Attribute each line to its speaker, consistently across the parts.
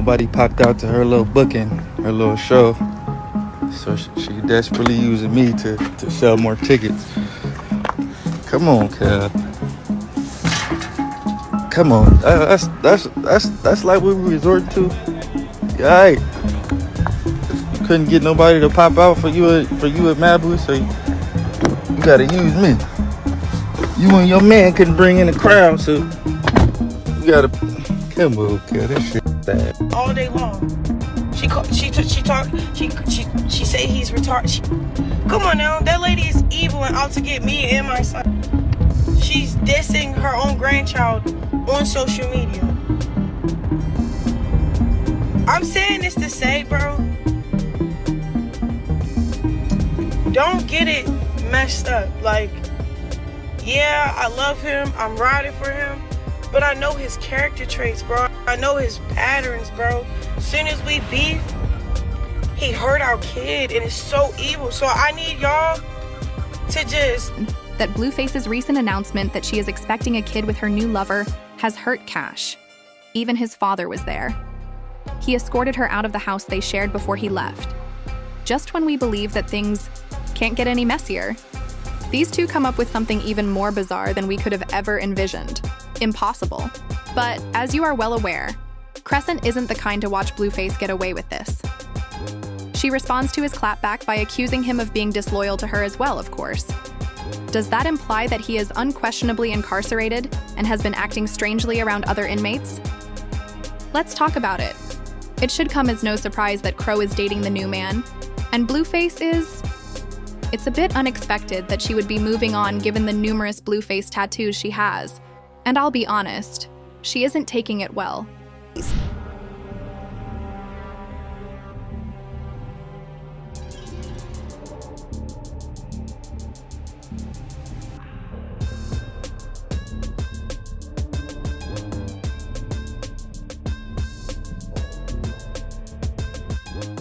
Speaker 1: nobody popped out to her little booking, her little show. So she desperately using me to sell more tickets. Come on, Cal. Come on. That's like what we resorted to. Yeah, you couldn't get nobody to pop out for you at Malibu, so you gotta use me. You and your man couldn't bring in a crowd, so you gotta. Come on, Cal. That shit bad.
Speaker 2: All day long. She say he's retarded. Come on now, that lady is evil and out to get me and my son. She's dissing her own grandchild on social media. I'm saying this to say, bro, don't get it messed up. Like, yeah, I love him, I'm riding for him, but I know his character traits, bro. I know his patterns, bro. As soon as we beef, he hurt our kid, and it's so evil. So I need y'all to just...
Speaker 3: That Blueface's recent announcement that she is expecting a kid with her new lover has hurt Cash. Even his father was there. He escorted her out of the house they shared before he left. Just when we believe that things can't get any messier, these two come up with something even more bizarre than we could have ever envisioned. Impossible. But as you are well aware, Chrisean isn't the kind to watch Blueface get away with this. She responds to his clapback by accusing him of being disloyal to her as well, of course. Does that imply that he is unquestionably incarcerated and has been acting strangely around other inmates? Let's talk about it. It should come as no surprise that Crow is dating the new man, and Blueface is... It's a bit unexpected that she would be moving on given the numerous Blueface tattoos she has, and I'll be honest, she isn't taking it well.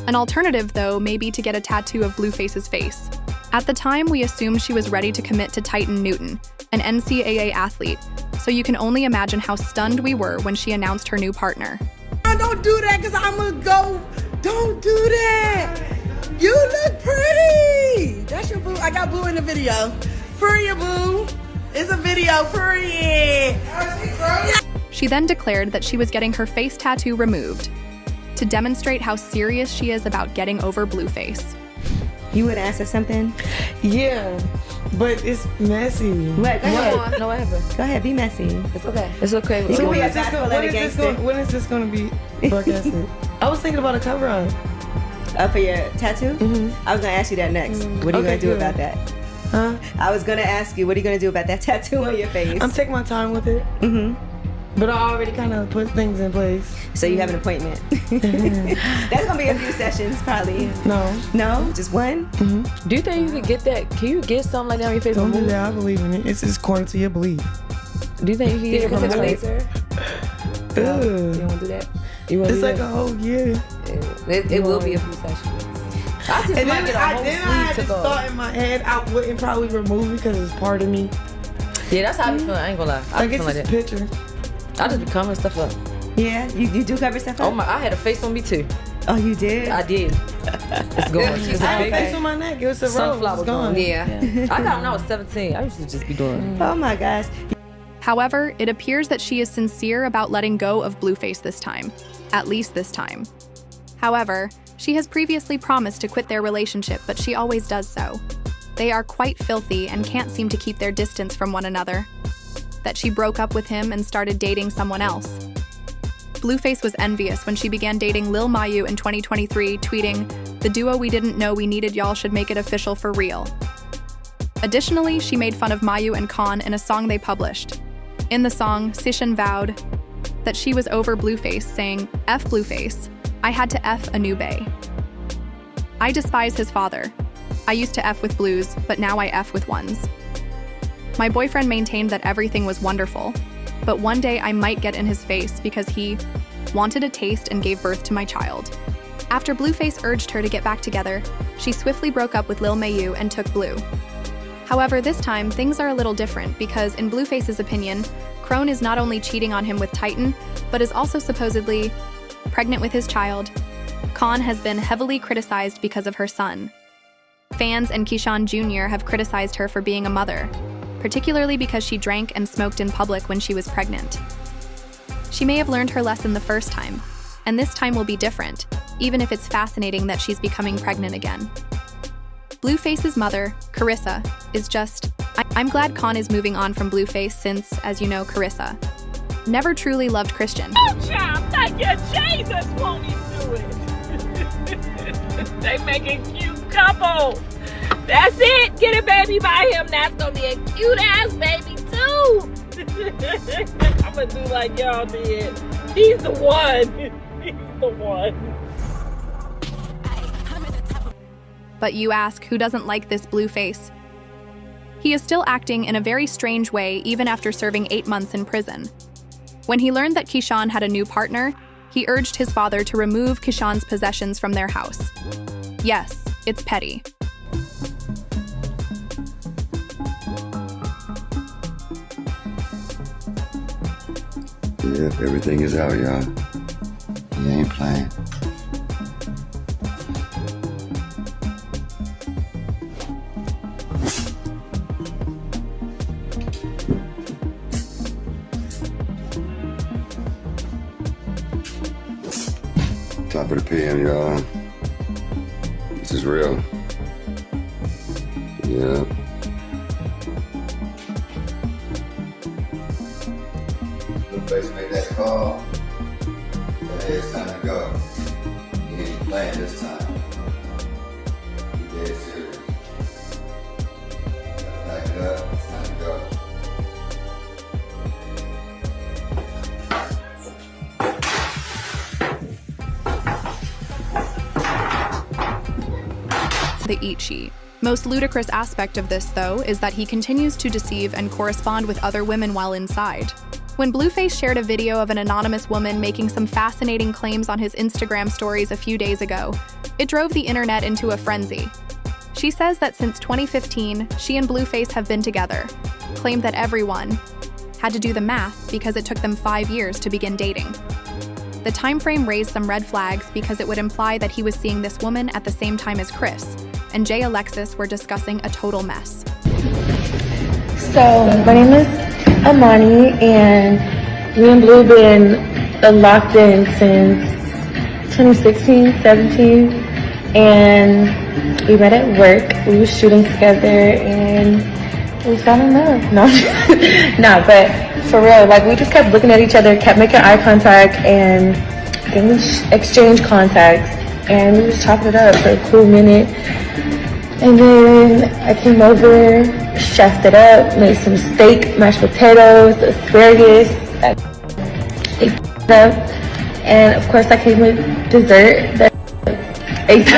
Speaker 3: An alternative, though, may be to get a tattoo of Blueface's face. At the time, we assumed she was ready to commit to Titan Newton, an NCAA athlete, so you can only imagine how stunned we were when she announced her new partner.
Speaker 2: Don't do that, because I'm going to go. Don't do that. You look pretty. That's your boo. I got boo in the video. Period, boo. It's a video, period.
Speaker 3: She then declared that she was getting her face tattoo removed to demonstrate how serious she is about getting over Blueface.
Speaker 4: You would answer something?
Speaker 5: Yeah, but it's messy.
Speaker 4: What? Go ahead.
Speaker 6: No, what happened?
Speaker 4: Go ahead, be messy.
Speaker 6: It's okay. It's okay.
Speaker 4: You can be a
Speaker 5: when is this going to be broadcasted? I was thinking about a cover art.
Speaker 4: For your tattoo? I was going to ask you that next. What are you going to do about that?
Speaker 5: Huh?
Speaker 4: I was going to ask you, what are you going to do about that tattoo on your face?
Speaker 5: I'm taking my time with it. But I already kind of put things in place.
Speaker 4: So you have an appointment. That's going to be a few sessions, probably.
Speaker 5: No.
Speaker 4: No? Just one?
Speaker 6: Do you think you could get that? Can you get something like that on your face?
Speaker 5: Don't do that. I believe in it. It's just according to your belief.
Speaker 6: Do you think you can get it from a laser? You don't want to do that? You want to
Speaker 5: It's
Speaker 6: do
Speaker 5: like
Speaker 6: that?
Speaker 5: a whole year.
Speaker 6: It will be a few sessions. I just
Speaker 5: And
Speaker 6: might
Speaker 5: then
Speaker 6: get a
Speaker 5: I
Speaker 6: whole
Speaker 5: had
Speaker 6: sleeve
Speaker 5: this
Speaker 6: to go.
Speaker 5: thought in my head, I wouldn't probably remove it because it's part of me.
Speaker 6: Yeah, that's how I be feeling. I ain't gonna lie. I
Speaker 5: Like
Speaker 6: be
Speaker 5: it's
Speaker 6: feeling
Speaker 5: just
Speaker 6: like
Speaker 5: a
Speaker 6: that.
Speaker 5: picture.
Speaker 6: I just be covering stuff up.
Speaker 4: Yeah? You do cover stuff up?
Speaker 6: Oh my! I had a face on me too.
Speaker 4: Oh, you did?
Speaker 6: I did. It's gone. It's
Speaker 5: I
Speaker 6: a
Speaker 5: had a
Speaker 6: big
Speaker 5: face on my neck. It was a rose.
Speaker 6: sunflower
Speaker 5: It's gone.
Speaker 6: Yeah. I got it when I was 17. I used to just be doing.
Speaker 4: Oh my gosh.
Speaker 3: However, it appears that she is sincere about letting go of Blueface this time, at least this time. However, she has previously promised to quit their relationship, but she always does so. They are quite filthy and can't seem to keep their distance from one another. That she broke up with him and started dating someone else. Blueface was envious when she began dating Lil Mayu in 2023, tweeting, "The duo we didn't know we needed, y'all should make it official for real." Additionally, she made fun of Mayu and Khan in a song they published. In the song, Chrisean vowed that she was over Blueface, saying, "F Blueface, I had to F a new bae. I despise his father. I used to F with blues, but now I F with ones. My boyfriend maintained that everything was wonderful, but one day I might get in his face because he wanted a taste and gave birth to my child." After Blueface urged her to get back together, she swiftly broke up with Lil Mayu and took Blue. However, this time, things are a little different because, in Blueface's opinion, Crone is not only cheating on him with Titan, but is also supposedly pregnant with his child, Khan has been heavily criticized because of her son. Fans and Chrisean Jr. have criticized her for being a mother, particularly because she drank and smoked in public when she was pregnant. She may have learned her lesson the first time, and this time will be different, even if it's fascinating that she's becoming pregnant again. Blueface's mother, Chrisean, is just, I'm glad Khan is moving on from Blueface since, as you know, Chrisean never truly loved Chrisean.
Speaker 7: Oh, child, thank you, Jesus, won't he do it? They make a cute couple. That's it. Get a baby by him. That's gonna be a cute ass baby too. I'm gonna do like y'all did. He's the one. He's the one.
Speaker 3: But you ask, who doesn't like this Blueface? He is still acting in a very strange way even after serving 8 months in prison. When he learned that Chrisean had a new partner, he urged his father to remove Chrisean's possessions from their house. Yes, it's petty.
Speaker 8: Yep, everything is out, y'all. He ain't playing. Top of the PM, y'all. This is real. Yeah. Blueface made that call. But hey, it's time to go. He ain't playing this time. He dead serious. Gotta back it up. It's time to go.
Speaker 3: The eat sheet. Most ludicrous aspect of this, though, is that he continues to deceive and correspond with other women while inside. When Blueface shared a video of an anonymous woman making some fascinating claims on his Instagram stories a few days ago, it drove the internet into a frenzy. She says that since 2015, she and Blueface have been together, claimed that everyone had to do the math because it took them 5 years to begin dating. The time frame raised some red flags because it would imply that he was seeing this woman at the same time as Chris, and Jay Alexis were discussing a total mess.
Speaker 9: So, my name is Amani, and me and Blue been locked in since 2016, 17, and we met at work. We were shooting together, and we fell in love. No, no, but for real, like we just kept looking at each other, kept making eye contact, and then we exchanged contacts, and we was chopping it up for a cool minute. And then I came over, chefed it up, made some steak, mashed potatoes, asparagus, ate it up, and of course I came with dessert that ate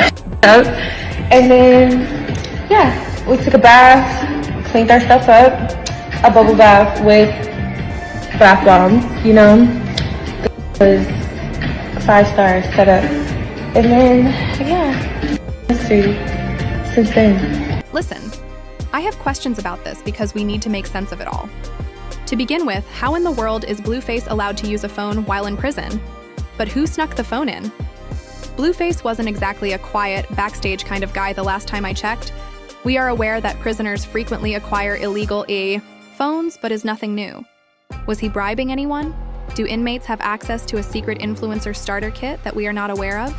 Speaker 9: up. And then, yeah, we took a bath, cleaned our stuff up, a bubble bath with bath bombs, you know. It was 5-star setup. And then, yeah, since then.
Speaker 3: Listen, I have questions about this because we need to make sense of it all. To begin with, how in the world is Blueface allowed to use a phone while in prison? But who snuck the phone in? Blueface wasn't exactly a quiet, backstage kind of guy the last time I checked. We are aware that prisoners frequently acquire illegal phones, but is nothing new. Was he bribing anyone? Do inmates have access to a secret influencer starter kit that we are not aware of?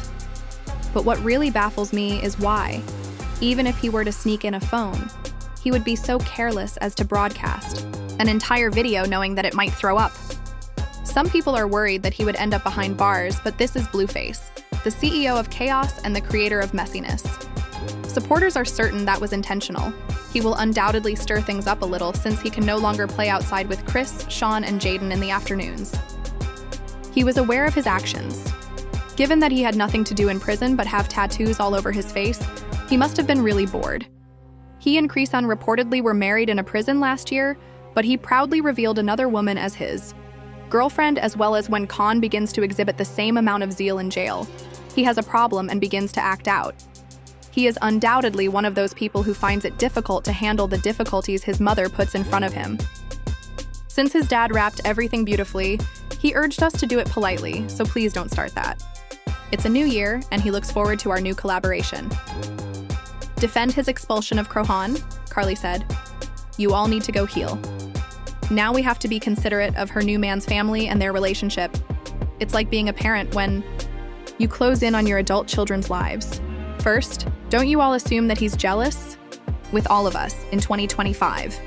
Speaker 3: But what really baffles me is why, even if he were to sneak in a phone, he would be so careless as to broadcast an entire video knowing that it might throw up. Some people are worried that he would end up behind bars, but this is Blueface, the CEO of Chaos and the creator of messiness. Supporters are certain that was intentional. He will undoubtedly stir things up a little since he can no longer play outside with Chris, Sean, and Jaden in the afternoons. He was aware of his actions. Given that he had nothing to do in prison but have tattoos all over his face, he must have been really bored. He and Chrisean reportedly were married in a prison last year, but he proudly revealed another woman as his girlfriend, as well as when Khan begins to exhibit the same amount of zeal in jail. He has a problem and begins to act out. He is undoubtedly one of those people who finds it difficult to handle the difficulties his mother puts in front of him. Since his dad wrapped everything beautifully, he urged us to do it politely, so please don't start that. It's a new year, and he looks forward to our new collaboration. Defend his expulsion of Chrisean, Carly said. You all need to go heal. Now we have to be considerate of her new man's family and their relationship. It's like being a parent when you close in on your adult children's lives. First, don't you all assume that he's jealous? With all of us in 2025.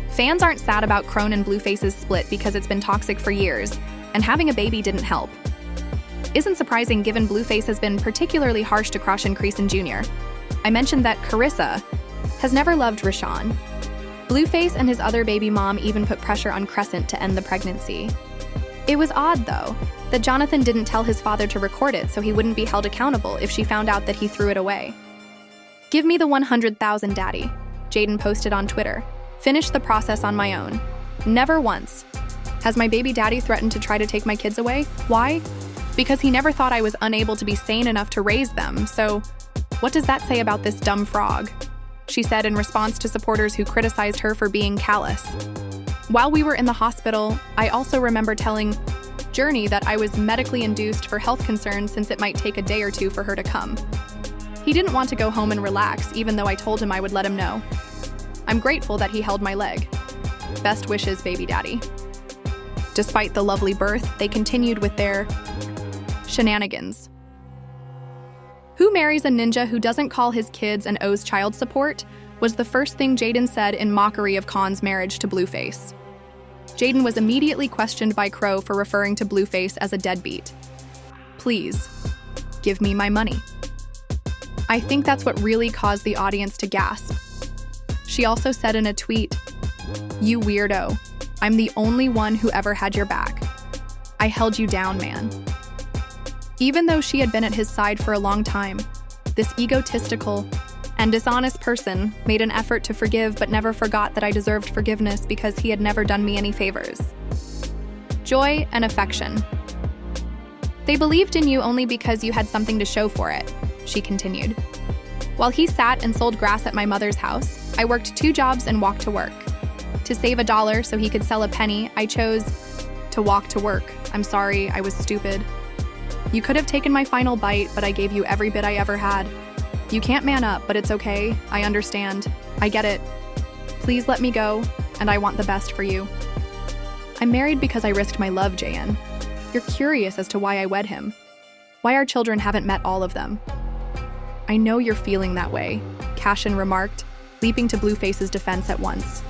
Speaker 3: Fans aren't sad about Chrisean and Blueface's split because it's been toxic for years, and having a baby didn't help. Isn't surprising given Blueface has been particularly harsh to Crush and Chrisean Jr. I mentioned that Carissa has never loved Chrisean. Blueface and his other baby mom even put pressure on Crescent to end the pregnancy. It was odd, though, that Jonathan didn't tell his father to record it so he wouldn't be held accountable if she found out that he threw it away. Give me the 100,000, Daddy, Jaden posted on Twitter. Finish the process on my own. Never once has my baby daddy threatened to try to take my kids away. Why? Because he never thought I was unable to be sane enough to raise them, so what does that say about this dumb frog? She said in response to supporters who criticized her for being callous. While we were in the hospital, I also remember telling Journey that I was medically induced for health concerns since it might take a day or two for her to come. He didn't want to go home and relax, even though I told him I would let him know. I'm grateful that he held my leg. Best wishes, baby daddy. Despite the lovely birth, they continued with their shenanigans. Who marries a ninja who doesn't call his kids and owes child support was the first thing Jaden said in mockery of Khan's marriage to Blueface. Jaden was immediately questioned by Crow for referring to Blueface as a deadbeat. Please, give me my money. I think that's what really caused the audience to gasp. She also said in a tweet, "You weirdo. I'm the only one who ever had your back. I held you down, man." Even though she had been at his side for a long time, this egotistical and dishonest person made an effort to forgive but never forgot that I deserved forgiveness because he had never done me any favors. Joy and affection. They believed in you only because you had something to show for it, she continued. While he sat and sold grass at my mother's house, I worked 2 jobs and walked to work. To save $1 so he could sell a penny, I chose to walk to work. I'm sorry, I was stupid. You could have taken my final bite, but I gave you every bit I ever had. You can't man up, but it's okay. I understand. I get it. Please let me go, and I want the best for you. I'm married because I risked my love, JN. You're curious as to why I wed him. Why our children haven't met all of them. I know you're feeling that way, Cashin remarked, leaping to Blueface's defense at once.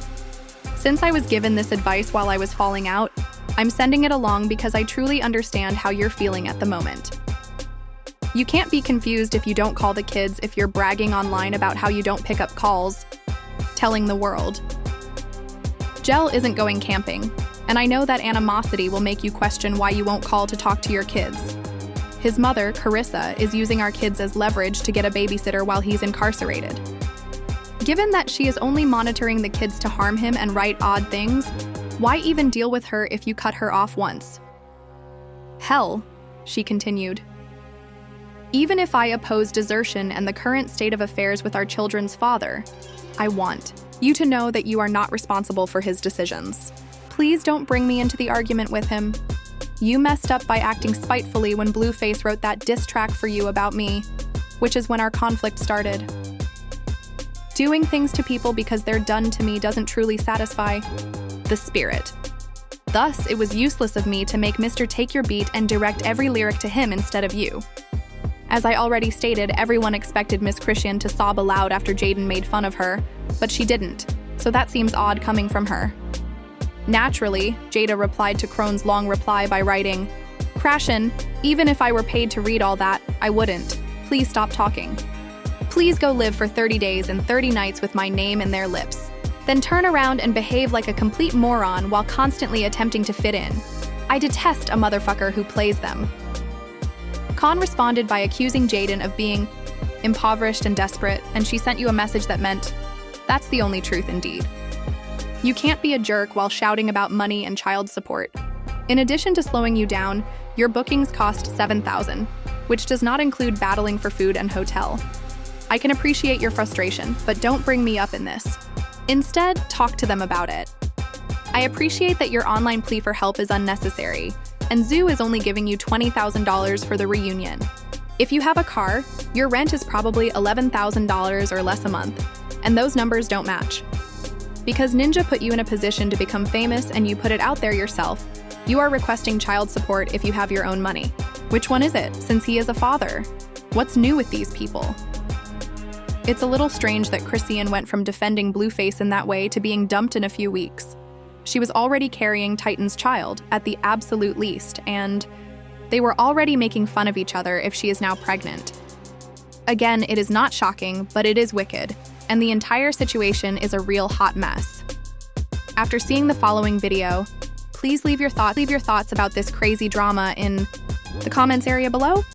Speaker 3: Since I was given this advice while I was falling out, I'm sending it along because I truly understand how you're feeling at the moment. You can't be confused if you don't call the kids if you're bragging online about how you don't pick up calls, telling the world. Jel isn't going camping, and I know that animosity will make you question why you won't call to talk to your kids. His mother, Carissa, is using our kids as leverage to get a babysitter while he's incarcerated. Given that she is only monitoring the kids to harm him and write odd things, why even deal with her if you cut her off once? Hell, she continued. Even if I oppose desertion and the current state of affairs with our children's father, I want you to know that you are not responsible for his decisions. Please don't bring me into the argument with him. You messed up by acting spitefully when Blueface wrote that diss track for you about me, which is when our conflict started. Doing things to people because they're done to me doesn't truly satisfy the spirit. Thus, it was useless of me to make Mr. Take Your Beat and direct every lyric to him instead of you. As I already stated, everyone expected Miss Chrisean to sob aloud after Jaden made fun of her, but she didn't, so that seems odd coming from her. Naturally, Jada replied to Crone's long reply by writing, "Chrisean, even if I were paid to read all that, I wouldn't. Please stop talking. Please go live for 30 days and 30 nights with my name in their lips. Then turn around and behave like a complete moron while constantly attempting to fit in. I detest a motherfucker who plays them." Khan responded by accusing Jaden of being impoverished and desperate, and she sent you a message that meant, "That's the only truth indeed." You can't be a jerk while shouting about money and child support. In addition to slowing you down, your bookings cost $7,000, which does not include battling for food and hotel. I can appreciate your frustration, but don't bring me up in this. Instead, talk to them about it. I appreciate that your online plea for help is unnecessary, and Zoo is only giving you $20,000 for the reunion. If you have a car, your rent is probably $11,000 or less a month, and those numbers don't match. Because Ninja put you in a position to become famous and you put it out there yourself, you are requesting child support if you have your own money. Which one is it, since he is a father? What's new with these people? It's a little strange that Chrisean went from defending Blueface in that way to being dumped in a few weeks. She was already carrying Titan's child, at the absolute least, and they were already making fun of each other if she is now pregnant. Again, it is not shocking, but it is wicked, and the entire situation is a real hot mess. After seeing the following video, please leave your thoughts about this crazy drama in the comments area below.